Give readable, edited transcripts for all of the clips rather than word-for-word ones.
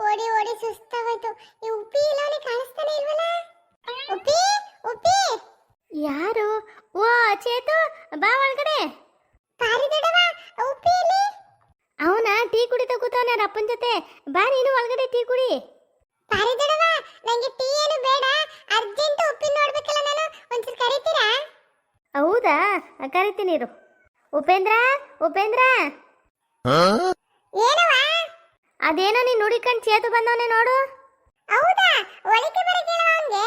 ಓಡಿ ಓಡಿ ಸುಸ್ತಾಗೋಯ್ತು. ಈ ಉಪ್ಪಿ ಇಲ್ಲವನೇ ಕಾಣಿಸ್ತಾನೆ ಇಲ್ವಲ್ಲ? ಉಪ್ಪಿ ಉಪ್ಪಿ ಯಾರು? ಓ ಚೇತು, ಬಾ ಒಳಗಡೆ. ಪಾರಿದಡವ, ಉಪ್ಪಿ ಇಲ್ಲಿ. ಅವನ ಟೀ ಕುಡಿತಾ ಕೂತವನ ಅವ್ರ ಅಪ್ಪನ ಜೊತೆ. ಬಾ ನೀನು ಒಳಗಡೆ ಟೀ ಕುಡಿ. ಪಾರಿದಡವ, ನಂಗೆ ಟೀ ಏನು ಬೇಡ, ಅರ್ಜೆಂಟ್ ಉಪ್ಪಿ ನೋಡ್ಬೇಕಲ್ಲ ನಾನು, ಒಂಚೂರು ಕರೀತೀರಾ? ಹೌದಾ, ಕರಿತೀನಿ ಇರು. ಉಪೇಂದ್ರ, ಉಪೇಂದ್ರ. ಏನವ? ಅದೇನೋ ನೀನು ನುಡಿಕೊಂಡು ಚೇತು ಬಂದವನೇ ನೋಡು. ಹೌದಾ, ಒಳಗೆ ಬರಕ್ಕೆ ಹೇಳವ ಅವನಿಗೆ.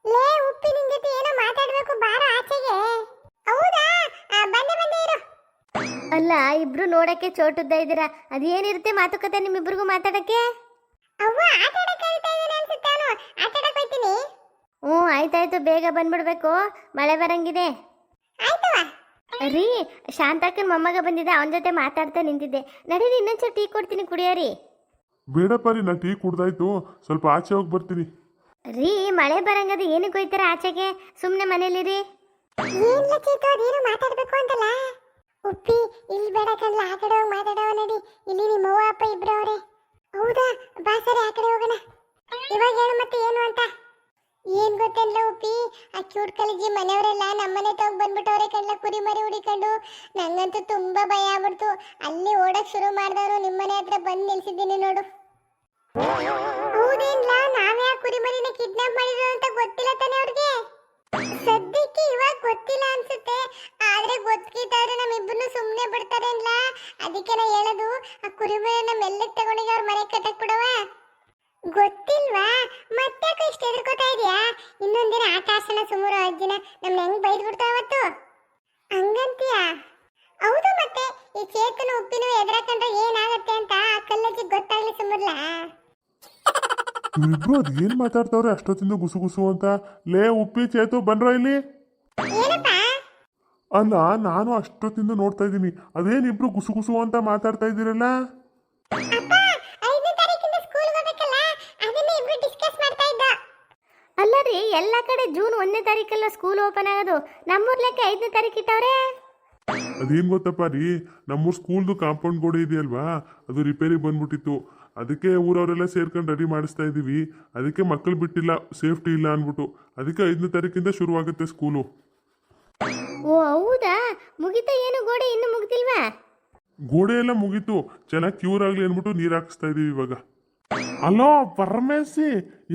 ಲೇ ಉಪ್ಪಿ, ನಿನ್ ಜೊತೆ ಏನೋ ಮಾತಾಡ್ಬೇಕು, ಬಾರ ಆಚೆಗೆ. ಹೌದಾ, ಬಂದೆ ಬಂದೆ ಇರು. ಅಲ್ಲ, ಇಬ್ರು ನೋಡಕ್ಕೆ ಚೋಟುದ್ದ ಇದ್ದೀರಾ. ಅದೇನಿರುತ್ತೆ ಮಾತುಕತೆ ನಿಮ್ಮಿಬ್ರಿಗೂ ಮಾತಾಡಕ್ಕೆ? ಅವ್ವ ಆಟ ಆಡಕ್ಕೆ ಕರೀತಾ ಇದ್ದಾನೆ ಅನ್ಸುತ್ತೆ ಅವನು. ಆಟ ಆಡಕ್ಕೆ ಹೋಗ್ತೀನಿ. ಹ್ಞೂ ಆಯ್ತಾಯ್ತು, ಬೇಗ ಬಂದ್ಬಿಡ್ಬೇಕು, ಮಳೆ ಬರಂಗಿದೆ. ಆಯ್ತವ. ರೀ, ಶಾಂತಕ್ಕನ ಮೊಮ್ಮಗ ಬಂದಿದ್ದ, ಅವನ ಜೊತೆ ಮಾತಾಡ್ತಾ ನಿಂತಿದ್ದೆ. ನಡೀರಿ, ಇನ್ನೊಂದ್ಸಲ ಟೀ ಕೊಡ್ತೀನಿ, ಕುಡಿಯೋರಿ. ಬೇಡಪ್ಪ ರೀ, ನಾನು ಟೀ ಕುಡ್ದಾಯ್ತು, ಸ್ವಲ್ಪ ಆಚೆ ಹೋಗಿ ಬರ್ತೀನಿ. ರೀ, ಮಳೆ ಬರಂಗದ ಏನಕ್ಕೆ ಹೋಯ್ತಾರ ಆಚೆಗೆ? ಸುಮ್ಮನೆ ಮನೇಲಿರಿ. ಏನ್ಲ ಚೇತು, ಅದೇನು ಮಾತಾಡ್ಬೇಕು ಅಂತಲ್ಲ. ಉಪ್ಪಿ, ಇಲ್ಲಿ ಬೇಡ ಕಣ್ಲ, ಆ ಕಡೆ ಹೋಗಿ ಮಾತಾಡವ ನಡಿ. ಇಲ್ಲಿ ನಿಮ್ಮ ಅವ್ವ ಅಪ್ಪ ಇಬ್ರು ಅವ್ರೆ. ಹೌದಾ, ಬಾ ಸರಿ, ಆ ಕಡೆ ಹೋಗೋಣ. ಇವಾಗ ಹೇಳು ಮತ್ತೆ ಏನು ಅಂತ. ಏನ್ ಗೊತ್ತೇನ್ಲ ಉಪ್ಪಿ, ಆ ಕ್ಯೂಟ್ ಕಲಿಜಿ ಮನೆಯವರೆಲ್ಲ ನಮ್ಮನೆ ತಗೊಂಡ್ ಬಂದ್ಬಿಟ್ಟವ್ರೆ ಕಣ್ಲ, ಕುರಿ ಮರಿ ಹುಡಿಕೊಂಡು. ನಂಗಂತೂ ತುಂಬಾ ಭಯ ಆಗ್ಬಿಡ್ತು. ಅಲ್ಲಿ ಓಡಕ್ ಶುರು ಮಾಡಿದವರು ನಿಮ್ಮನೆ ಹತ್ರ ಬಂದು ನಿಲ್ಸಿದ್ದೀನಿ ನೋಡು. ಹೌದೇನ್ಲ, ನಾವೇ ಆ ಕುರಿ ಮರಿನ ಕಿಡ್ನಾಪ್ ಮಾಡಿದ್ರು ಅಂತ ಗೊತ್ತಿಲ್ಲ ತಾನೆ ಅವ್ರಿಗೆ? ಸದ್ಯಕ್ಕೆ ಇವಾಗ ಗೊತ್ತಿಲ್ಲ ಅನ್ಸುತ್ತೆ, ಆದ್ರೆ ಗೊತ್ತಿದ್ದಾದ್ರೆ ನಮ್ಮಿಬ್ಬರನ್ನು ಸುಮ್ಮನೆ ಬಿಡ್ತಾರೆ ಅನ್ಲ. ಅದಕ್ಕೆ ನಾ ಹೇಳೋದು, ಆ ಕುರಿಮರಿನ ಮೆಲ್ಲಕ್ಕೆ ತಗೊಂಡಿಗೆ ಅವ್ರ ಮನೆ ಕಟ್ಟಕ್ ಬಿಡವ. ಗೊತ್ತಿಲ್ವಾ? ಮತ್ತೆ ಇಷ್ಟು ಎದುರ್ಕೋತಾ ಇದೆಯಾ? ಇನ್ನೊಂದಿನ ಆಟ ಆಡ್ಸೋಣ ಸುಮಾರು ಅಜ್ಜಿನ, ನಮ್ನ ಹೆಂಗ್ ಬೈದ್ ಬಿಡ್ತಾವತ್ತು. ಹಂಗಂತೀಯ? ಹೌದು, ಮತ್ತೆ ಈ ಚೇತನ ಉಪ್ಪಿನ ಎದುರಾಕೊಂಡ್ರೆ ಏನಾಗತ್ತೆ ಅಂತ ಆ ಕಲ್ಲಜ್ಜಿ ಗೊತ್ತಾಗ್ಲಿ ಸುಮರ್ಲ. ಇವ್ರಿಬ್ರು ಅದ್ ಏನ್ ಮಾತಾಡ್ತಾವ್ರೆ ಅಷ್ಟೊತ್ತಿಂದ ಗುಸು ಗುಸು ಅಂತ. ಲೇ ಉಪ್ಪಿ, ಚೇತು ಬಂದ್ರ ಇಲ್ಲಿ. ಏನಪ್ಪ? ಅಲ್ಲ, ನಾನು ಅಷ್ಟೊತ್ತಿಂದ ನೋಡ್ತಾ ಇದ್ದೀನಿ, ಅದೇನಿಬ್ರು ಗುಸು ಗುಸು ಅಂತ ಮಾತಾಡ್ತಾ ಇದ್ದೀರಲ್ಲ. ಅಪ್ಪ, 5ನೇ ತಾರೀಕಿಂದ ಸ್ಕೂಲ್ ಹೋಗ್ಬೇಕಲ್ಲ, ಅದನ್ನ ಇಬ್ರು ಡಿಸ್ಕಸ್ ಮಾಡ್ತಾ ಇದ್ದ. ಅಲ್ಲ ರೀ, ಎಲ್ಲ ಕಡೆ ಜೂನ್ 1ನೇ ತಾರೀಕಲ್ಲ ಸ್ಕೂಲ್ ಓಪನ್ ಆಗೋದು. ನಮ್ಮೂರ್ ಲೆಕ್ಕ 5ನೇ ತಾರೀಕು ಇಟ್ಟವ್ರೆ. ಅದೇನ್ ಗೊತ್ತಪ್ಪ ರೀ, ನಮ್ಮೂರ್ ಸ್ಕೂಲ್ದು ಕಾಂಪೌಂಡ್ ಗೋಡೆ ಇದೆಯಲ್ವಾ, ಅದು ರಿಪೇರಿ ಬಂದ್ಬಿಟ್ಟಿತ್ತು. ಅದಕ್ಕೆ ಊರವರೆಲ್ಲ ಸೇರ್ಕೊಂಡು ರೆಡಿ ಮಾಡಿಸ್ತಾ ಇದೀವಿ. ಅದಕ್ಕೆ ಮಕ್ಕಳು ಬಿಟ್ಟಿಲ್ಲ, ಸೇಫ್ಟಿ ಇಲ್ಲ ಅನ್ಬಿಟ್ಟು. ಅದಕ್ಕೆ 5ನೇ ತಾರೀಕಿಂದ ಶುರುವಾಗುತ್ತೆ ಸ್ಕೂಲು. ಓ ಹೌದಾ, ಮುಗಿತಾ? ಏನು ಗೋಡೆ ಇನ್ನೂ ಮುಗ್ದಿಲ್ವಾ? ಗೋಡೆ ಎಲ್ಲ ಮುಗೀತು, ಚೆನ್ನಾಗಿ ಕ್ಯೂರ್ ಆಗ್ಲಿ ಅನ್ಬಿಟ್ಟು ನೀರು ಹಾಕಿಸ್ತಾ ಇದೀವಿ ಇವಾಗ. ಅಲೋ ಪರಮೇಶಿ,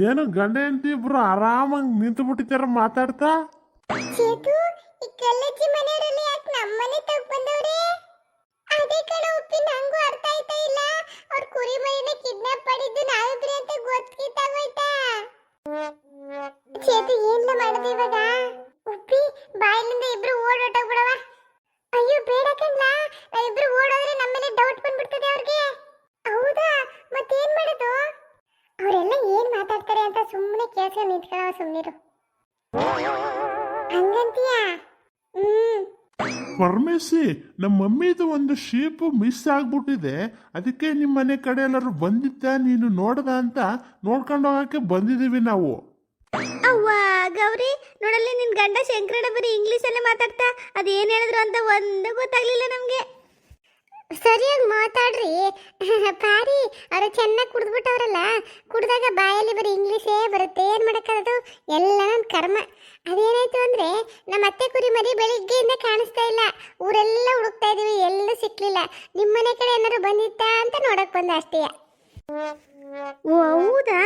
ಏನು ಗಂಡ ಹೆಂಡತಿ ಇಬ್ರು ಆರಾಮಾಗಿ ನಿಂತು ಬಿಟ್ಟಿದ್ದಾರ ಮಾತಾಡ್ತಾ. ಚೇತು, ಈ ಕಲ್ಲಜ್ಜಿ ಮನೆಯವರಲ್ಲಿ ಯಾಕೆ ನಮ್ಮನೆ ತಗೊಂಡ್ ಬಂದವ್ರೆ? ಅದೇ ಕಣ ಉಪ್ಪಿ, ನಂಗೂ ಅರ್ಥ ಆಯ್ತಾ ಇಲ್ಲ. ಅವ್ರ ಕುರಿ ಮರಿನ ಕಿಡ್ನಾಪ್ ಮಾಡಿದ್ದು ನಾವಿಬ್ರೆ ಅಂತ ಗೊತ್ತಿತ್ತಾಗೋಯ್ತಾ? ಚೇತು, ಏನ್ಲ ಮಾಡೋದು ಇವಾಗ? ಉಪ್ಪಿ, ಬಾಯಿಲಿಂದ ಇಬ್ರು ಓಡೋಟೋಗ್ಬಿಡವ. ಅಯ್ಯೋ ಬೇಡ ಕಣ್ಲ, ನಾವಿಬ್ರು ಓಡೋದ್ರೆ ನಮ್ಮ ಮೇಲೆ ಡೌಟ್ ಬಂದ್ಬಿಡ್ತದೆ ಅವ್ರಿಗೆ. ಹೌದಾ, ಮತ್ತೇನ್ ಮಾಡೋದು? ಅವರೆಲ್ಲ ಏನ್ ಮಾತಾಡ್ತಾರೆ ಅಂತ ಸುಮ್ಮನೆ ಕೇಳ್ಸ್ಕೊಂಡು ನಿಂತ್ಕೊಳ್ಳೋ, ಸುಮ್ಮನಿರು. ಹಂಗಂತೀಯ? ಪರಮೇಶಿ, ನಮ್ಮ ಮಮ್ಮಿದು ಒಂದು ಶೀಪು ಮಿಸ್ ಆಗ್ಬಿಟ್ಟಿದೆ. ಅದಕ್ಕೆ ನಿಮ್ಮ ಮನೆ ಕಡೆ ಎಲ್ಲರೂ ಬಂದಿದ್ದ, ನೀನು ನೋಡ್ದ ಅಂತ ನೋಡ್ಕೊಂಡು ಹೋಗಕ್ಕೆ ಬಂದಿದ್ದೀವಿ ನಾವು. ಅವ್ವ ಗೌರಿ, ನೋಡಲ್ಲಿ ನಿನ್ ಗಂಡ ಶಂಕರಣ್ಣ ಬರೀ ಇಂಗ್ಲೀಷಲ್ಲೇ ಮಾತಾಡ್ತಾ, ಅದೇನು ಹೇಳಿದ್ರು ಅಂತ ಒಂದು ಗೊತ್ತಾಗ್ಲಿಲ್ಲ ನಮಗೆ. ಸರಿಯಾಗಿ ಮಾತಾಡ್ರಿ ಪಾರಿ. ಅವರು ಚೆನ್ನಾಗಿ ಕುಡಿದ್ಬಿಟ್ಟವ್ರಲ್ಲ, ಕುಡ್ದಾಗ ಬಾಯಲ್ಲಿ ಬರೀ ಇಂಗ್ಲೀಷೇ ಬರುತ್ತೆ. ಏನು ಮಾಡೋಕ್ಕಾಗದು, ಎಲ್ಲ ನನ್ನ ಕರ್ಮ. ಅದೇನಾಯ್ತು ಅಂದರೆ, ನಮ್ಮ ಅತ್ತೆ ಕುರಿ ಮರಿ ಬೆಳಿಗ್ಗೆಯಿಂದ ಕಾಣಿಸ್ತಾ ಇಲ್ಲ. ಊರೆಲ್ಲ ಹುಡುಕ್ತಾ ಇದೀವಿ, ಎಲ್ಲೂ ಸಿಕ್ಲಿಲ್ಲ. ನಿಮ್ಮನೆ ಕಡೆ ಏನಾದ್ರು ಬಂದಿತ್ತಾ ಅಂತ ನೋಡಕ್ ಬಂದ ಅಷ್ಟೇ. ಓ ಹೌದಾ,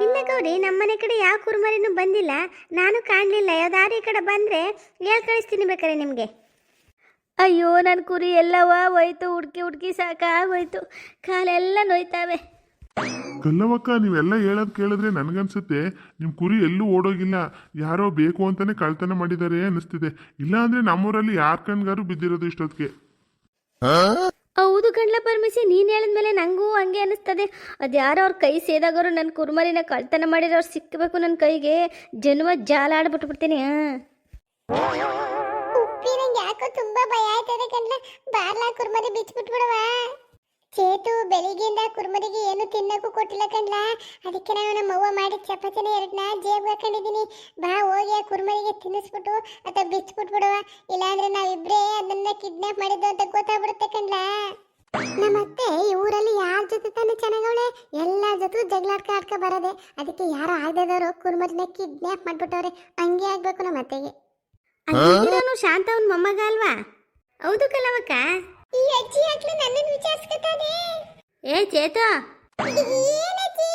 ಇಲ್ಲ ಗೌರಿ, ನಮ್ಮನೆ ಕಡೆ ಯಾವ ಕುರುಮರಿನೂ ಬಂದಿಲ್ಲ, ನಾನು ಕಾಣಲಿಲ್ಲ. ಯಾವ್ದಾರು ಈ ಕಡೆ ಬಂದರೆ ಹೇಳ್ ಕಳಿಸ್ತೀನಿ ಬೇಕಾರೆ ನಿಮಗೆ. ಅಯ್ಯೋ, ನನ್ನ ಕುರಿ ಎಲ್ಲವ ಹೋಯ್ತು, ಹುಡ್ಕಿ ಹುಡ್ಕಿ ಸಾಕಾಗೋಯ್ತು, ಕಾಲೆಲ್ಲ ನೋಯ್ತಾವೆ. ಕಲ್ಲವಕ್ಕ, ನೀವೆಲ್ಲ ಹೇಳೋದು ಕೇಳಿದ್ರೆ ನನಗನ್ಸುತ್ತೆ ನಿಮ್ಮ ಕುರಿ ಎಲ್ಲೂ ಓಡೋಗಿಲ್ಲ, ಯಾರೋ ಬೇಕು ಅಂತಾನೆ ಕಳ್ತನ ಮಾಡಿದ್ದಾರೆ ಅನ್ನಿಸ್ತಿದೆ. ಇಲ್ಲ ಅಂದ್ರೆ ನಮ್ಮೂರಲ್ಲಿ ಯಾರ ಕಣ್ಗಾರು ಬಿದ್ದಿರೋದು ಇಷ್ಟೊತ್ತಿಗೆ. ಹೌದು ಕಣ್ಲ ಪರಮೇಶಿ, ನೀನು ಹೇಳಿದ್ಮೇಲೆ ನನಗೂ ಹಂಗೆ ಅನಿಸ್ತದೆ. ಅದ್ಯಾರೋ ಅವ್ರ ಕೈ ಸೇದಾಗವರು ನನ್ನ ಕುರುಮರಿನ ಕಳ್ತನ ಮಾಡಿರೋರು ಸಿಕ್ಕಬೇಕು ನನ್ನ ಕೈಗೆ, ಜನ್ಮ ಜಾಲ ಆಡ್ಬಿಟ್ಬಿಡ್ತೀನಿ. ಉಪ್ಪಿ, ನಂಗೆ ಯಾಕೋ ತುಂಬಾ ಭಯ ಆಯ್ತದೆ ಕಣ್ಲ. ಬಾರ್ಲಾ ಕುರ್ಮರಿ ಬಿಚ್ಬಿಟ್ಬಿಡವ. ಚೇತು, ಬೆಳಿಗ್ಗೆಯಿಂದ ಕುರ್ಮರಿಗೆ ಏನು ತಿನ್ನಕ್ಕೂ ಕೊಟ್ಟಿಲ್ಲ ಕಣ್ಲ. ಅದಕ್ಕೆ ನಾನು ನಮ್ಮ ಅವ್ವ ಮಾಡಿ ಚಪಾತಿನ 2ನ ಜೇಬ್ ಹಾಕೊಂಡಿದ್ದೀನಿ. ಬಾ ಹೋಗಿ ಆ ಕುರ್ಮರಿಗೆ ತಿನ್ನಿಸ್ಬಿಟ್ಟು ಅಥವಾ ಬಿಚ್ಬಿಟ್ಬಿಡವ. ಇಲ್ಲಾಂದ್ರೆ ನಾವಿಬ್ರೇ ಅದನ್ನ ಕಿಡ್ನಾಪ್ ಮಾಡಿದ್ದು ಅಂತ ಗೊತ್ತಾಗ್ಬಿಡುತ್ತೆ ಕಣ್ಲ. ನಮ್ಮತ್ತೆ ಈ ಊರಲ್ಲಿ ಯಾರ ಜೊತೆ ತಾನೇ ಚೆನ್ನಾಗವಳೆ, ಜಗಳಾಡ್ಕ ಬರೋದೆ. ಅದಕ್ಕೆ ಯಾರು ಆಗದವರು ಕುರುಮರಿನ ಕಿಡ್ನಾಪ್ ಮಾಡ್ಬಿಟ್ಟವ್ರೆ. ಹಂಗೆ ಆಗ್ಬೇಕು ನಮ್ಮ ಅತ್ತೆಗೆ. ಅಜ್ಜಿನು ಶಾಂತ ಅವ್ನ ಮೊಮ್ಮಗ ಅಲ್ವಾ? ಹೌದು ಕಲವಕ್ಕ. ಈ ಅಜ್ಜಿ ಆಗ್ಲೂ ನನ್ನನ್ನು ವಿಚಾರಿಸ್ಕೊತಾನೆ. ಏ ಚೇತು, ಏನಜ್ಜಿ?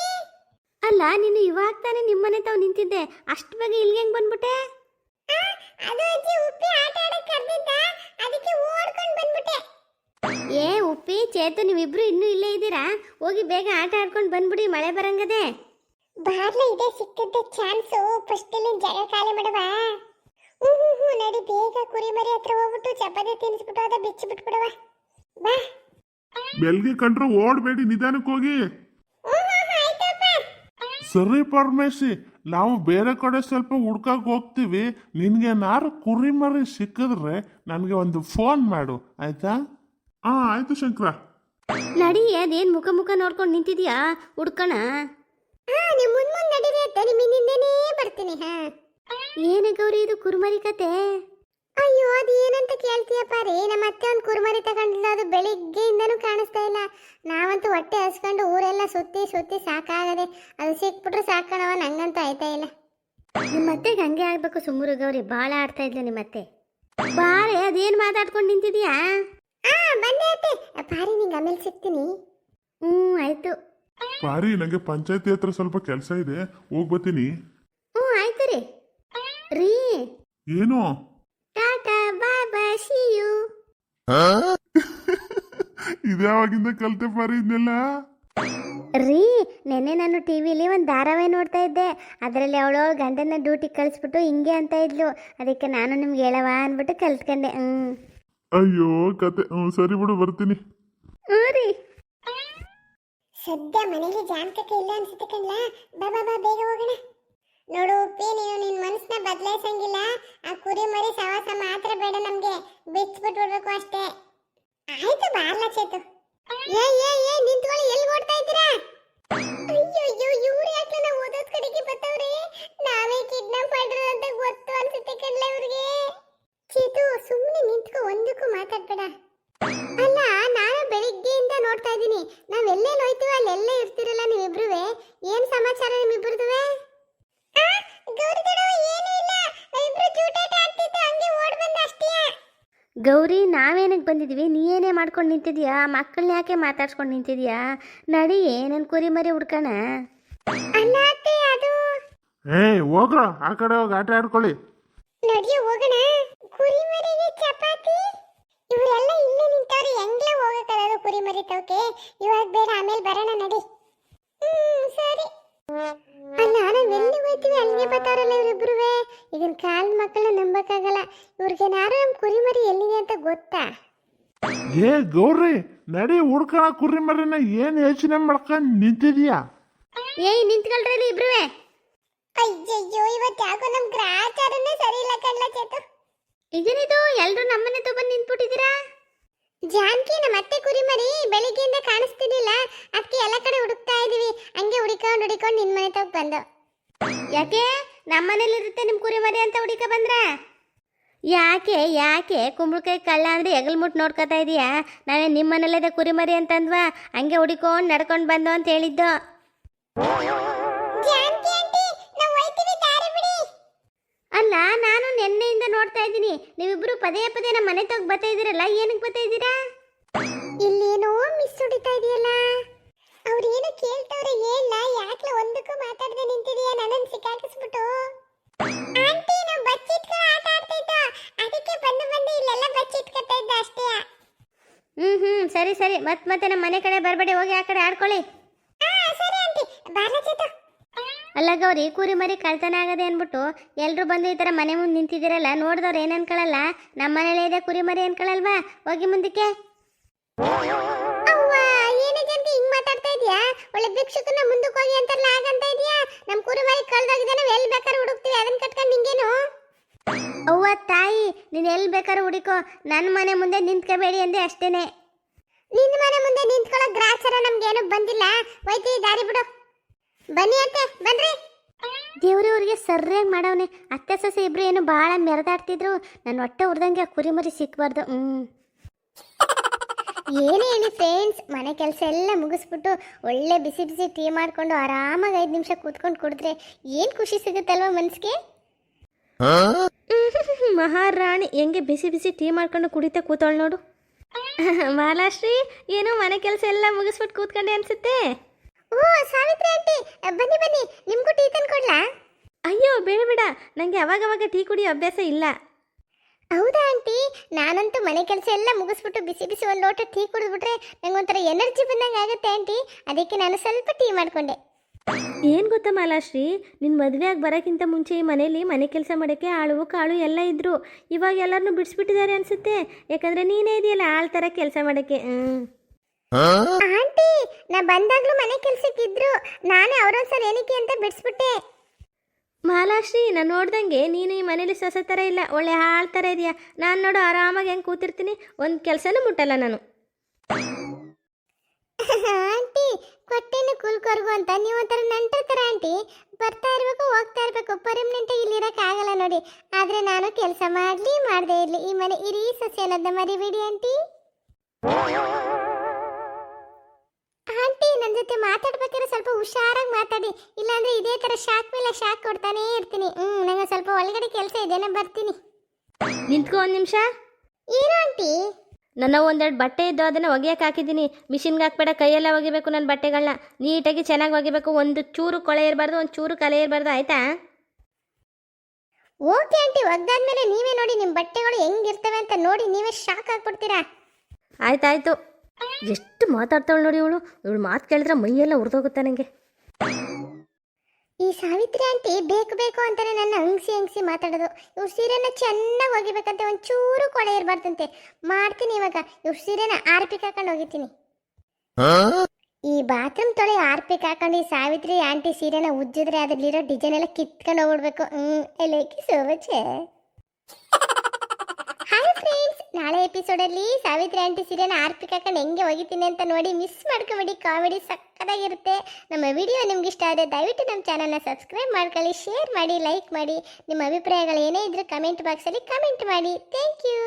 ಅಲ್ಲ ನೀನು ಇವಾಗ ತಾನೇ ನಿಮ್ಮನೆ ತಾವ್ ನಿಂತಿದ್ದೆ, ಅಷ್ಟು ಬಗ್ಗೆ ಇಲ್ಲಿಗೆ ಹೆಂಗ್ ಬಂದ್ಬಿಟ್ಟೆ? ಅದು ಅಜ್ಜಿ ಉಪ್ಪಿ ಆಟ ಆಡಕ್ ಕರ್ದಿದ್ದ, ಅದಕ್ಕೆ ಓಡ್ಕೊಂಡು ಬಂದ್ಬಿಟ್ಟೆ. ಏ ಉಪ್ಪಿ ಚೇತು, ನೀವಿಬ್ರು ಇನ್ನೂ ಇಲ್ಲೇ ಇದ್ದೀರಾ? ಹೋಗಿ ಬೇಗ ಆಟ ಆಡ್ಕೊಂಡು ಬಂದ್ಬಿಡಿ, ಮಳೆ ಬರಂಗದೆ. ಬಾರ್ಲ ಇದೆ ಸಿಕ್ಕದ್ದೆ ಚಾನ್ಸು. ಫಸ್ಟ್ ಇಲ್ಲಿ ಜಾಗ ಖಾಲಿ ಮಾಡವಾ? ಹ್ಞೂ ನಡಿ ಬೇಗ ಕುರಿಮರಿ ಹತ್ರ ಹೋಗ್ಬಿಟ್ಟು ಚಪಾತಿ ತಿನ್ಸ್ಬಿಟ್ಟು ಅದ ಬಿಚ್ಚಿ ಬಿಟ್ಬಿಡವ. ಬಾ. ಬೆಲ್ಗೆ ಕಂಡ್ರೆ ಓಡಬೇಡಿ, ನಿಧಾನಕ್ಕೆ ಹೋಗಿ. ಆಯ್ತಪ್ಪ. ಸರಿ ಪರಮೇಶಿ, ನಾವು ಬೇರೆ ಕಡೆ ಸ್ವಲ್ಪ ಹುಡ್ಕಕ್ಕೆ ಹೋಗ್ತೀವಿ. ನಿನಗೆ ನಾರು ಕುರಿಮರಿ ಸಿಕ್ಕಿದ್ರೆ ನನಗೆ ಒಂದು ಫೋನ್ ಮಾಡು, ಆಯ್ತಾ? ಹಾಂ ಆಯ್ತು ಶಂಕರ. ನಡಿ, ಅದೇನ್ ಮುಖ ಮುಖ ನೋಡ್ಕೊಂಡು ನಿಂತಿದ್ಯಾ? ಹುಡ್ಕಣ. ನೀವು ಮುಂದೆ ನಡೀರಿ ಅಂತ ನಿಮ್ಮ ಹಿಂದೆನೇ ಬರ್ತೀನಿ. ಏನೇ ಗೌರಿ ಇದು ಕುರುಮರಿ ಕತೆ? ಅಯ್ಯೋ ಅದು ಏನಂತ ಕೇಳ್ತೀಯಪ್ಪ ರೀ. ನಮ್ಮ ಅತ್ತೆ ಒಂದು ಕುರುಮರಿ ತಗೊಂಡಿಲ್ಲ, ಅದು ಬೆಳಿಗ್ಗೆಯಿಂದನೂ ಕಾಣಿಸ್ತಾ ಇಲ್ಲ. ನಾವಂತೂ ಹೊಟ್ಟೆ ಹಸ್ಕೊಂಡು ಊರೆಲ್ಲ ಸುತ್ತಿ ಸುತ್ತಿ ಸಾಕಾಗದೆ. ಅದು ಸಿಕ್ಬಿಟ್ರೆ ಸಾಕಣವ, ನಂಗಂತೂ ಆಯ್ತಾ ಇಲ್ಲ. ನಿಮ್ಮತ್ತೆಗೆ ಹಂಗೆ ಆಗ್ಬೇಕು ಸುಮ್ಮರು ಗೌರಿ, ಭಾಳ ಆಡ್ತಾ ಇದ್ಲು ನಿಮ್ಮತ್ತೆ. ಬಾರೆ, ಅದೇನು ಮಾತಾಡ್ಕೊಂಡು ನಿಂತಿದ್ಯಾ? ಬಂದೆ ಅತ್ತೆ. ಪಾರಿ ನಿಂಗೆ ಆಮೇಲೆ ಸಿಗ್ತೀನಿ. ಆಯ್ತು. ಪಾರಿ, ನನಗೆ ಪಂಚಾಯತಿ ಹತ್ರ ಸ್ವಲ್ಪ ಕೆಲಸ ಇದೆ, ಹೋಗಿ ಬರ್ತೀನಿ. ಆಯ್ತು ರೀ. ರೀ ಏನು? ಟಾಟಾ ಬಾಯ್ ಬಾಯ್, ಸಿ ಯು. ಇದ್ಯಾವಾಗಿಂದ ಕಲ್ತೆ ಪಾರಿ ಇದನ್ನೆಲ್ಲ? ರೀ, ನೆನ್ನೆ ನಾನು ಟಿವಿಲಿ ಒಂದು ಧಾರಾವಾಹಿ ನೋಡ್ತಾ ಇದ್ದೆ. ಅದರಲ್ಲಿ ಅವಳು ಗಂಡನ ಡ್ಯೂಟಿಗೆ ಕಳಿಸ್ಬಿಟ್ಟು ಹಿಂಗೆ ಅಂತ ಇದ್ಲು. ಅದಕ್ಕೆ ನಾನು ನಿಮ್ಗೆ ಹೇಳವ ಅಂದ್ಬಿಟ್ಟು ಕಲ್ತ್ಕೊಂಡೆ. ಅಯ್ಯೋ ಕತೆ. ಸರಿ ಬಿಡು, ಬರ್ತೀನಿ. ರೀ ಸದ್ಯ ಮನೇಲಿ ಜಾನ್ಕಕ್ಕೆ ಇಲ್ಲ ಅನ್ಸುತ್ತೆ ಕಣ್ಲ. ಬಾ ಬಾ ಬಾ ಬೇಗ ಹೋಗೋಣ. ನೋಡು ಉಪ್ಪಿ, ನೀನು ನಿನ್ನ ಮನಸ್ಸನ್ನ ಬದಲಾಯಿಸಂಗಿಲ್ಲ. ಆ ಕುರಿ ಮರಿ ಸವಾಸ ಮಾತ್ರ ಬೇಡ ನಮ್ಗೆ, ಬಿಚ್ಚಿಬಿಟ್ಟು ಬಿಡ್ಬೇಕು ಅಷ್ಟೇ. ಆಯ್ತು ಬಾರ್ಲ ಚೇತು. ಏ ನಿಂತ್ಕೊಳ್ಳಿ, ಎಲ್ಲಿ ಓಡ್ತಾ ಇದ್ದೀರಾ? ಅಯ್ಯೋ ಇವ್ರು ಯಾಕೆ ನಾವು ಓದೋದ್ ಕಡೆಗೆ ಬತ್ತವ್ರೆ? ನಾವೇ ಕಿಡ್ನಾಪ್ ಮಾಡಿರೋ ಅಂತ ಗೊತ್ತು ಅನ್ಸುತ್ತೆ ಕಣ್ಲ ಇವ್ರಿಗೆ. ಚೇತು ಸುಮ್ಮನೆ ನಿಂತ್ಕೊ, ಒಂದಕ್ಕೂ ಮಾತಾಡ್ಬೇಡ. ಅಲ್ಲ, ನಾನು ಬೆಳಿಗ್ಗೆಯಿಂದ ನೋಡ್ತಾ ಇದ್ದೀನಿ. ನಾವೆಲ್ಲೆಲ್ಲಿ ಹೋಯ್ತೀವಿ ಅಲ್ಲೆಲ್ಲೇ ಇರ್ತಿರಲ್ಲ ನೀವಿಬ್ರುವೆ. ಏನ್ ಸಮಾಚಾರ ನಿಮ್ಮಿಬ್ರದುವೆ? ಗೌರಿ, ನಾವೇನಕ್ಕೆ ಬಂದಿದ್ವಿ? ನೀ ಏನೇ ಮಾಡ್ಕೊಂಡು ನಿಂತಿದ್ಯಾ? ಮಕ್ಕಳನ್ನ ಯಾಕೆ ಮಾತಾಡ್ಸ್ಕೊಂಡು ನಿಂತಿದ್ಯಾ? ನಡಿ, ನನ್ನ ಕುರಿ ಮರಿ ಹುಡ್ಕಣ. ಅಲ್ಲ ಅತ್ತೆ, ಅದು ಹೋಗ್ರ ಆ ಕಡೆ ಹೋಗಿ ಆಟ ಆಡ್ಕೊಳ್ಳಿ. ನಡಿಯ ಹೋಗೋಣ. ಕುರಿ ಮರಿಗೆ ಚಪಾತಿ. ಇವರೆಲ್ಲ ಇಲ್ಲೇ ನಿಂತವ್ರೆ, ಹೆಂಗ್ಲೇ ಹೋಗಕ್ಕಾಗದು ಕುರಿ ಮರಿ ತವಕೆ? ಇವಾಗ ಬೇಡ, ಆಮೇಲೆ ಬರೋಣ ನಡಿ. ಸರಿ. ಅಲ್ಲ, ನಾವು ಎಲ್ಲಿ ಹೋಯ್ತೀವಿ ಅಲ್ಲಿಗೆ ಬರ್ತಾರಲ್ಲ ಇವರಿಬ್ರುವೆ. ಇದನ್ನ ಕಾಲ್ ಮಕ್ಕಳನ್ನ ನಂಬಕ್ಕಾಗಲ್ಲ. ಇವ್ರಿಗೇನಾರು ನಮ್ಮ ಕುರಿ ಮರಿ ಎಲ್ಲಿದೆ ಅಂತ ಗೊತ್ತಾ? ಏ ಗೌರಿ, ನಡಿ ಹುಡ್ಕಣ ಕುರಿ ಮರಿನ. ಏನ್ ಯೋಚನೆ ಮಾಡ್ಕೊಂಡು ನಿಂತಿದ್ಯಾ? ಏಯ್ ನಿಂತ್ಕೊಳ್ರಿ ಇಲ್ಲಿ ಇಬ್ರುವೆ. ಅಯ್ಯಯ್ಯೋ, ಇವತ್ತು ಯಾಕೋ ನಮ್ ಗ್ರಾಚಾರನೇ ಸರಿ ಇಲ್ಲ ಕಣ್ಲ ಚೇತು. ಇದೇನಿದು, ಎಲ್ರು ನಮ್ಮನೆ ತ ಬಂದು ನಿಂತ್ಬಿಟ್ಟಿದ್ದೀರಾ? ಜಾನ್ಕಿ, ನಮ್ಮ ಅತ್ತೆ ಕುರಿ ಮರಿ ಬೆಳಿಗ್ಗೆಯಿಂದ ಕಾಣಿಸ್ತಿರ್ಲಿಲ್ಲ. ಅದಕ್ಕೆ ಎಲ್ಲ ಕಡೆ ಹುಡುಕ್ತಾ ಇದೀವಿ. ಹಂಗೆ ಹುಡಿಕೊಂಡು ನಿನ್ ಮನೆ ತಗ ಬಂದು. ಯಾಕೆ ನಮ್ಮನೇಲಿರುತ್ತೆ ನಿಮ್ಮ ಕುರಿ ಮರಿ ಅಂತ ಹುಡುಕ ಬಂದ್ರ? ಯಾಕೆ ಕುಂಬಳಕಾಯಿ ಕಳ್ಳ ಅಂದ್ರೆ ಎಗಲ್ ಮುಟ್ಟು ನೋಡ್ಕೊತಾ ಇದೀಯಾ? ನಾವೇ ನಿಮ್ಮ ಮನೇಲಿದೆ ಕುರಿ ಮರಿ ಅಂತಂದ್ವಾ, ಹಂಗೆ ಹುಡಿಕೊಂಡು ನಡ್ಕೊಂಡು ಬಂದು ಅಂತ ಹೇಳಿದ್ದು. ಜಾನ್ಕಿ ಆಂಟಿ, ನಾವು ಹೋಯ್ತೀವಿ, ದಾರಿ ಬಿಡಿ. ಅಲ್ಲ, ನಾನು ನೆನ್ನೆಯಿಂದ ನೋಡ್ತಾ ಇದ್ದೀನಿ, ನೀವಿಬ್ರು ಪದೇ ಪದೇ ನಮ್ಮ ಮನೆ ತಗ ಬರ್ತಾ ಇದ್ದೀರಲ್ಲ, ಏನಕ್ಕೆ ಬರ್ತಾ ಇದ್ದೀರಾ? ಇಲ್ಲೇನೋ ಮಿಸ್ ಹೊಡಿತಾ ಇದೆಯಲ್ಲ. ಅವ್ರೇನು ಕೇಳ್ತವ್ರೆ, ಹೇಳ. ಯಾಕೆ ಒಂದಕ್ಕೂ ಮಾತಾಡದೆ ನಿಂತಿದೀಯಾ? ನನ್ನನ್ನು ಸಿಕ್ಕಾಕಿಸ್ಬಿಟ್ಟು. ಆಂಟಿ, ನಾವು ಬಚ್ಚಿಟ್ಕೊಂಡು ಆಟ ಆಡ್ತಾ ಇದ್ದೋ, ಅದಕ್ಕೆ ಬಂದು ಇಲ್ಲೆಲ್ಲ ಬಚ್ಚಿಟ್ಕೊತಾ ಇದ್ದ ಅಷ್ಟೇ. ಸರಿ, ಮತ್ತೆ ನಮ್ಮ ಮನೆ ಕಡೆ ಬರಬೇಡಿ, ಹೋಗಿ ಆ ಕಡೆ ಆಡ್ಕೊಳ್ಳಿ. ಸರಿ ಆಂಟಿ, ಬಾರ ಚೇತು. ಅಲ್ಲ ಗೌರಿ, ಕುರಿ ಮರಿ ಕಳ್ತನ ಆಗದೆ ಅಂದ್ಬಿಟ್ಟು ಎಲ್ಲರೂ ಬಂದು ಈ ಥರ ಮನೆ ಮುಂದೆ ನಿಂತಿದ್ದೀರಲ್ಲ, ನೋಡಿದವ್ರು ಏನು ಅನ್ಕೊಳ್ಳಲ್ಲ? ನಮ್ಮ ಮನೇಲೇ ಇದೆ ಕುರಿ ಮರಿ ಅನ್ಕೊಳ್ಳಲ್ವಾ? ಹೋಗಿ ಮುಂದಕ್ಕೆ. ಅವ್ವ, ಏನೇ ಜನಕ್ಕೆ ಹಿಂಗ್ ಮಾತಾಡ್ತಾ ಇದೀಯಾ? ಒಳ್ಳೆ ಭಿಕ್ಷುಕನ ಮುಂದಕ್ಕೆ ಹೋಗಿ ಅಂತಾರಲ್ಲ, ಹಾಗಂತ ಇದೀಯಾ? ನಮ್ಮ ಕುರಿ ಮರಿ ಕಳ್ದೋಗಿದೆ, ನಾವು ಎಲ್ಲಿ ಬೇಕಾದ್ರೂ ಹುಡುಕ್ತೀವಿ, ಅದನ್ನ ಕಟ್ಕೊಂಡು ನಿಂಗೇನು? ಅವ್ವ ತಾಯಿ, ನೀನು ಎಲ್ಲಿ ಬೇಕಾದ್ರೂ ಹುಡುಕೋ, ನನ್ನ ಮನೆ ಮುಂದೆ ನಿಂತ್ಕೋಬೇಡಿ ಅಂದೆ ಅಷ್ಟೇನೆ. ನಿನ್ನ ಮನೆ ಮುಂದೆ ನಿಂತ್ಕೊಳ್ಳೋ ಗ್ರಾಚಾರ ನಮ್ಗೇನು ಬಂದಿಲ್ಲ. ಹೋಯ್ತೀವಿ, ದಾರಿ ಬಿಡು. ಬನ್ನಿ ಅತ್ತೆ, ಬನ್ರಿ. ದೇವ್ರವ್ರಿಗೆ ಸರ್ಯಾಗಿ ಮಾಡವನೆ. ಅತ್ತೆ ಸೊಸೆ ಇಬ್ರು ಏನು ಭಾಳ ಮೆರೆದಾಡ್ತಿದ್ರು. ನನ್ನ ಹೊಟ್ಟೆ ಉಡ್ದಂಗೆ ಆ ಕುರಿ ಮರಿ ಸಿಕ್ಕಬಾರ್ದು. ಏನೇ ಹೇಳಿ ಫ್ರೆಂಡ್ಸ್, ಮನೆ ಕೆಲಸ ಎಲ್ಲ ಮುಗಿಸ್ಬಿಟ್ಟು ಒಳ್ಳೆ ಬಿಸಿ ಬಿಸಿ ಟೀ ಮಾಡಿಕೊಂಡು ಆರಾಮಾಗಿ 5 ನಿಮಿಷ ಕೂತ್ಕೊಂಡು ಕುಡಿದ್ರೆ ಏನು ಖುಷಿ ಸಿಗುತ್ತಲ್ವ ಮನಸ್ಸಿಗೆ. ಮಹಾರಾಣಿ ಹೆಂಗೆ ಬಿಸಿ ಬಿಸಿ ಟೀ ಮಾಡ್ಕೊಂಡು ಕುಡಿತಾ ಕೂತವಳು ನೋಡು. ಮಾಲಾಶ್ರೀ, ಏನು ಮನೆ ಕೆಲಸ ಎಲ್ಲ ಮುಗಿಸ್ಬಿಟ್ಟು ಕೂತ್ಕೊಂಡೆ ಅನ್ಸುತ್ತೆ. ಓ ಸಾವಿತ್ರಿ ಆಂಟಿ, ಬನ್ನಿ ಬನ್ನಿ, ನಿಮ್ಗೂ ಟೀ ತಂದು ಕೊಡ್ಲಾ? ಅಯ್ಯೋ ಬೇಡ ಬೇಡ, ನನಗೆ ಅವಾಗವಾಗ ಟೀ ಕುಡಿಯೋ ಅಭ್ಯಾಸ ಇಲ್ಲ. ಹೌದಾ ಆಂಟಿ? ನಾನಂತೂ ಮನೆ ಕೆಲಸ ಎಲ್ಲ ಮುಗಿಸ್ಬಿಟ್ಟು ಬಿಸಿ ಬಿಸಿ ಒಂದು ಲೋಟ ಟೀ ಕುಡಿದ್ಬಿಟ್ರೆ ನಂಗೊಂಥರ ಎನರ್ಜಿ ಬಂದಂಗೆ ಆಗುತ್ತೆ ಆಂಟಿ. ಅದಕ್ಕೆ ನಾನು ಸ್ವಲ್ಪ ಟೀ ಮಾಡಿಕೊಂಡೆ. ಏನು ಗೊತ್ತಾ ಮಾಲಾಶ್ರೀ, ನಿನ್ನ ಮದುವೆ ಆಗಿ ಬರೋಕ್ಕಿಂತ ಮುಂಚೆ ಈ ಮನೇಲಿ ಮನೆ ಕೆಲಸ ಮಾಡೋಕ್ಕೆ ಆಳು ಕಾಳು ಎಲ್ಲ ಇದ್ದರು. ಇವಾಗ ಎಲ್ಲರನ್ನೂ ಬಿಡಿಸ್ಬಿಟ್ಟಿದ್ದಾರೆ ಅನಿಸುತ್ತೆ. ಯಾಕಂದರೆ ನೀನೇ ಇದೆಯಲ್ಲ ಆಳು ಥರ ಕೆಲಸ ಮಾಡೋಕ್ಕೆ. ಆಂಟಿ, ನಾ ಬಂದಾಗ್ಲೂ ಮನೆ ಕೆಲ್ಸಕ್ಕೆ ಇದ್ರು, ನಾನೇ ಅವ್ರೊಂದ್ಸಲ ಏನಕ್ಕೆ ಅಂತ ಬಿಡಿಸ್ಬಿಟ್ಟೆ. ಮಾಲಾಶ್ರೀ, ನಾನು ನೋಡ್ದಂಗೆ ನೀನು ಈ ಮನೇಲಿ ಸೊಸೆ ಥರ ಇಲ್ಲ, ಒಳ್ಳೆ ಹಾಳು ಥರ ಇದೆಯಾ. ನಾನು ನೋಡು ಆರಾಮಾಗಿ ಹೆಂಗೆ ಕೂತಿರ್ತೀನಿ, ಒಂದು ಕೆಲಸನೂ ಮುಟ್ಟಲ್ಲ ನಾನು. ಆಂಟಿ, ಕೊಟ್ಟೆನು ಕೂಲ್ಕೊರ್ಗು ಅಂತ ನೀವು ಒಂಥರ ನಂಟರ ಥರ ಆಂಟಿ. ಬರ್ತಾ ಇರಬೇಕು, ಹೋಗ್ತಾ ಇರಬೇಕು, ಪರ್ಮನೆಂಟಾಗಿ ಇಲ್ಲಿ ಇರೋಕ್ಕಾಗಲ್ಲ ನೋಡಿ. ಆದರೆ ನಾನು ಕೆಲಸ ಮಾಡದೇ ಇರಲಿ, ಈ ಮನೆ ಇರೀ ಸೊಸೆ ಅನ್ನೋದನ್ನ ಮರಿಬೇಡಿ ಆಂಟಿ. ಆಂಟಿ, ನನ್ನ ಜೊತೆ ಮಾತಾಡ್ಬೇಕಾದ್ರೆ ಸ್ವಲ್ಪ ಹುಷಾರಾಗಿ ಮಾತಾಡಿ, ಇಲ್ಲಾಂದ್ರೆ ಇದೇ ಥರ ಶಾಕ್ ಮೇಲೆ ಶಾಕ್ ಕೊಡ್ತಾನೇ ಇರ್ತೀನಿ. ನಂಗೆ ಸ್ವಲ್ಪ ಒಳಗಡೆ ಕೆಲಸ ಇದೆ, ನಾನು ಬರ್ತೀನಿ. ನಿಂತ್ಕೊ ಒಂದು ನಿಮಿಷ. ಏನು ಆಂಟಿ? ನನ್ನ ಒಂದೆರಡು ಬಟ್ಟೆ ಇದ್ದು ಅದನ್ನು ಒಗೆಯಕ್ಕೆ ಹಾಕಿದ್ದೀನಿ. ಮಿಷಿನ್ಗೆ ಹಾಕ್ಬೇಡ, ಕೈಯೆಲ್ಲ ಒಗಿಬೇಕು. ನನ್ನ ಬಟ್ಟೆಗಳನ್ನ ನೀಟಾಗಿ ಚೆನ್ನಾಗಿ ಒಗಿಬೇಕು. ಒಂದು ಚೂರು ಕೊಳೆ ಇರಬಾರ್ದು, ಒಂದು ಚೂರು ಕಲೆ ಇರಬಾರ್ದು, ಆಯಿತಾ? ಓಕೆ ಆಂಟಿ, ಒಗ್ದಾದ್ಮೇಲೆ ನೀವೇ ನೋಡಿ ನಿಮ್ಮ ಬಟ್ಟೆಗಳು ಹೆಂಗಿರ್ತವೆ ಅಂತ ನೋಡಿ ನೀವೇ ಶಾಕ್ ಆಗ್ಬಿಡ್ತೀರಾ. ಆಯ್ತಾಯ್ತು. ಎಷ್ಟು ಮಾತಾಡ್ತಾಳು ನೋಡಿ ಇವಳು ಮಾತು ಕೇಳಿದ್ರೆ ಮೈಯೆಲ್ಲ ಉರಿದೋಗುತ್ತೆ ನನಗೆ. ಈ ಸಾವಿತ್ರಿ ಆಂಟಿ ಬೇಕು ಅಂತಾನೆ ನನ್ನ ಹಂಗ್ಸಿ ಮಾತಾಡೋದು. ಇವ್ರ ಸೀರೆನ ಚೆನ್ನಾಗಿ ಒಗಿಬೇಕಂತೆ, ಒಂಚೂರು ಕೊಳೆ ಇರಬಾರ್ದಂತೆ. ಮಾಡ್ತೀನಿ ಇವಾಗ. ಇವ್ರ ಸೀರೆನ ಆರ್ಪಿಕ್ ಹಾಕೊಂಡು ಹೋಗಿತೀನಿ. ಈ ಬಾತ್ರೂಮ್ ತೊಳೆ ಆರ್ಪಿಕ್ ಹಾಕೊಂಡು ಈ ಸಾವಿತ್ರಿ ಆಂಟಿ ಸೀರೆನ ಉಜ್ಜಿದ್ರೆ ಅದ್ರಲ್ಲಿರೋ ಡಿಸೈನ್ ಎಲ್ಲ ಕಿತ್ಕೊಂಡು ಹೋಗ್ಬಿಡ್ಬೇಕು. Like so much. Hi friends, ನಾಳೆ ಎಪಿಸೋಡಲ್ಲಿ ಸಾವಿತ್ರಿ ಆಂಟಿ ಸೀರೆನ ಆರ್ಪಿಕ್ ಹಾಕೊಂಡು ಹೆಂಗೆ ಹೋಗಿತೀನಿ ಅಂತ ನೋಡಿ ಮಿಸ್ ಮಾಡ್ಕೊಬೇಡಿ. ಕಾಮಿಡಿ ಸಕ್ಕತ್ತಾಗಿರುತ್ತೆ. ನಮ್ಮ ವಿಡಿಯೋ ನಿಮ್ಗೆ ಇಷ್ಟ ಆದರೆ ದಯವಿಟ್ಟು ನಮ್ಮ ಚಾನಲ್ನ ಸಬ್ಸ್ಕ್ರೈಬ್ ಮಾಡ್ಕೊಳ್ಳಿ, ಶೇರ್ ಮಾಡಿ, ಲೈಕ್ ಮಾಡಿ. ನಿಮ್ಮ ಅಭಿಪ್ರಾಯಗಳು ಏನೇ ಇದ್ರೂ ಕಮೆಂಟ್ ಬಾಕ್ಸಲ್ಲಿ ಕಮೆಂಟ್ ಮಾಡಿ. Thank you.